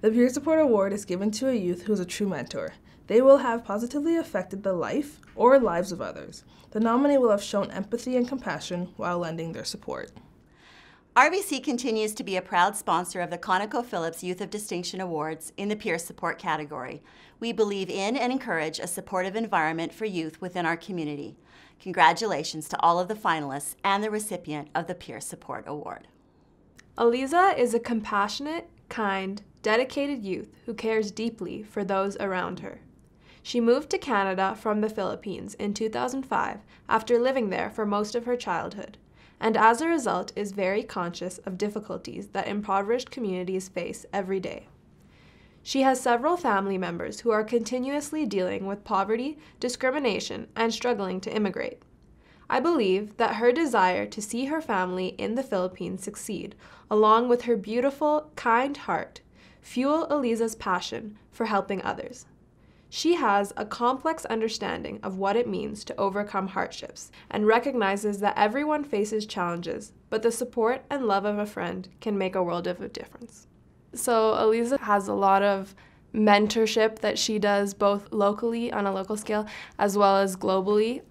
The Peer Support Award is given to a youth who is a true mentor. They will have positively affected the life or lives of others. The nominee will have shown empathy and compassion while lending their support. RBC continues to be a proud sponsor of the ConocoPhillips Youth of Distinction Awards in the peer support category. We believe in and encourage a supportive environment for youth within our community. Congratulations to all of the finalists and the recipient of the Peer Support Award. Aliza is a compassionate, kind, dedicated youth who cares deeply for those around her. She moved to Canada from the Philippines in 2005 after living there for most of her childhood, and as a result is very conscious of difficulties that impoverished communities face every day. She has several family members who are continuously dealing with poverty, discrimination, and struggling to immigrate. I believe that her desire to see her family in the Philippines succeed, along with her beautiful, kind heart, fuel Aliza's passion for helping others. She has a complex understanding of what it means to overcome hardships and recognizes that everyone faces challenges, but the support and love of a friend can make a world of a difference. So Aliza has a lot of mentorship that she does both locally on a local scale as well as globally.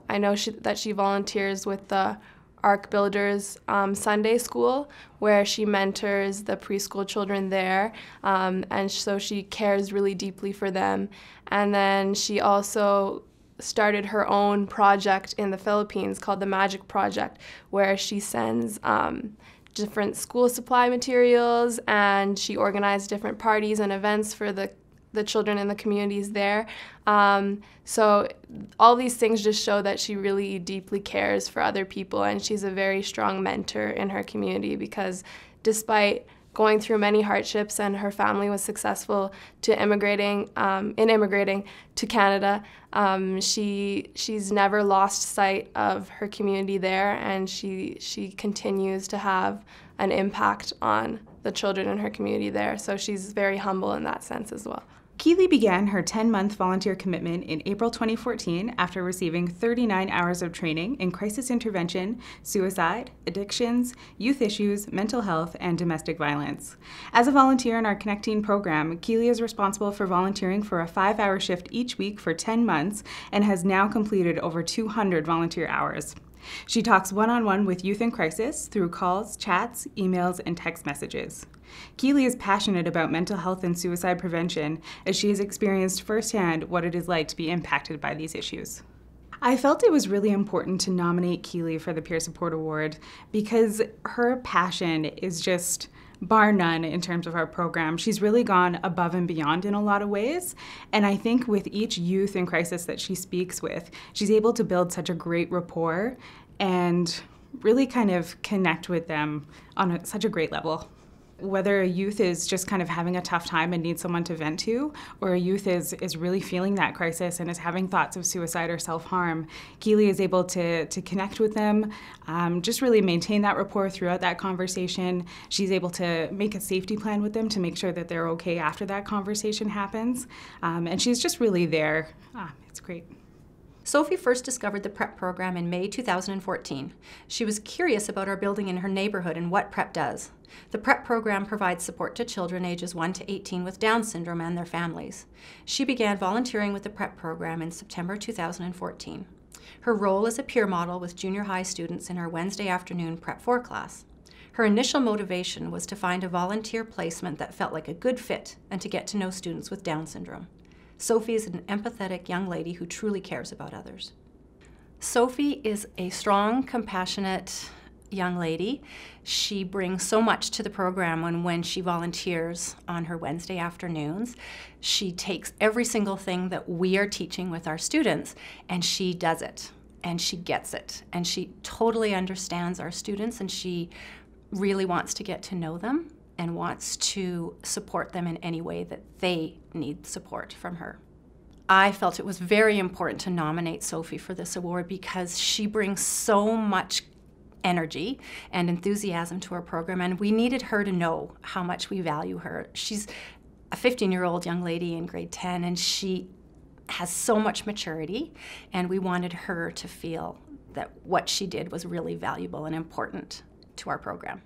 I know that she volunteers with the Ark Builders Sunday School, where she mentors the preschool children there, and so she cares really deeply for them. And then she also started her own project in the Philippines called the Magic Project, where she sends different school supply materials, and she organized different parties and events for the children in the communities there. So all these things just show that she really deeply cares for other people, and she's a very strong mentor in her community because despite going through many hardships and her family was successful in immigrating to Canada, she's never lost sight of her community there, and she continues to have an impact on the children in her community there. So she's very humble in that sense as well. Keely began her 10-month volunteer commitment in April 2014 after receiving 39 hours of training in crisis intervention, suicide, addictions, youth issues, mental health, and domestic violence. As a volunteer in our Connecting program, Keely is responsible for volunteering for a 5-hour shift each week for 10 months and has now completed over 200 volunteer hours. She talks one-on-one with youth in crisis through calls, chats, emails, and text messages. Keely is passionate about mental health and suicide prevention as she has experienced firsthand what it is like to be impacted by these issues. I felt it was really important to nominate Keely for the Peer Support Award because her passion is just bar none in terms of our program. She's really gone above and beyond in a lot of ways, and I think with each youth in crisis that she speaks with, she's able to build such a great rapport and really kind of connect with them on such a great level. Whether a youth is just kind of having a tough time and needs someone to vent to, or a youth is really feeling that crisis and is having thoughts of suicide or self-harm, Keely is able to connect with them, just really maintain that rapport throughout that conversation. She's able to make a safety plan with them to make sure that they're okay after that conversation happens. And she's just really there. It's great. Sophie first discovered the PrEP program in May 2014. She was curious about our building in her neighborhood and what PrEP does. The PrEP program provides support to children ages 1 to 18 with Down syndrome and their families. She began volunteering with the PrEP program in September 2014. Her role is a peer model with junior high students in her Wednesday afternoon PrEP 4 class. Her initial motivation was to find a volunteer placement that felt like a good fit and to get to know students with Down syndrome. Sophie is an empathetic young lady who truly cares about others. Sophie is a strong, compassionate young lady. She brings so much to the program when she volunteers on her Wednesday afternoons. She takes every single thing that we are teaching with our students and she does it, and she gets it, and she totally understands our students, and she really wants to get to know them and wants to support them in any way that they need support from her. I felt it was very important to nominate Sophie for this award because she brings so much energy and enthusiasm to our program, and we needed her to know how much we value her. She's a 15-year-old young lady in grade 10, and she has so much maturity, and we wanted her to feel that what she did was really valuable and important to our program.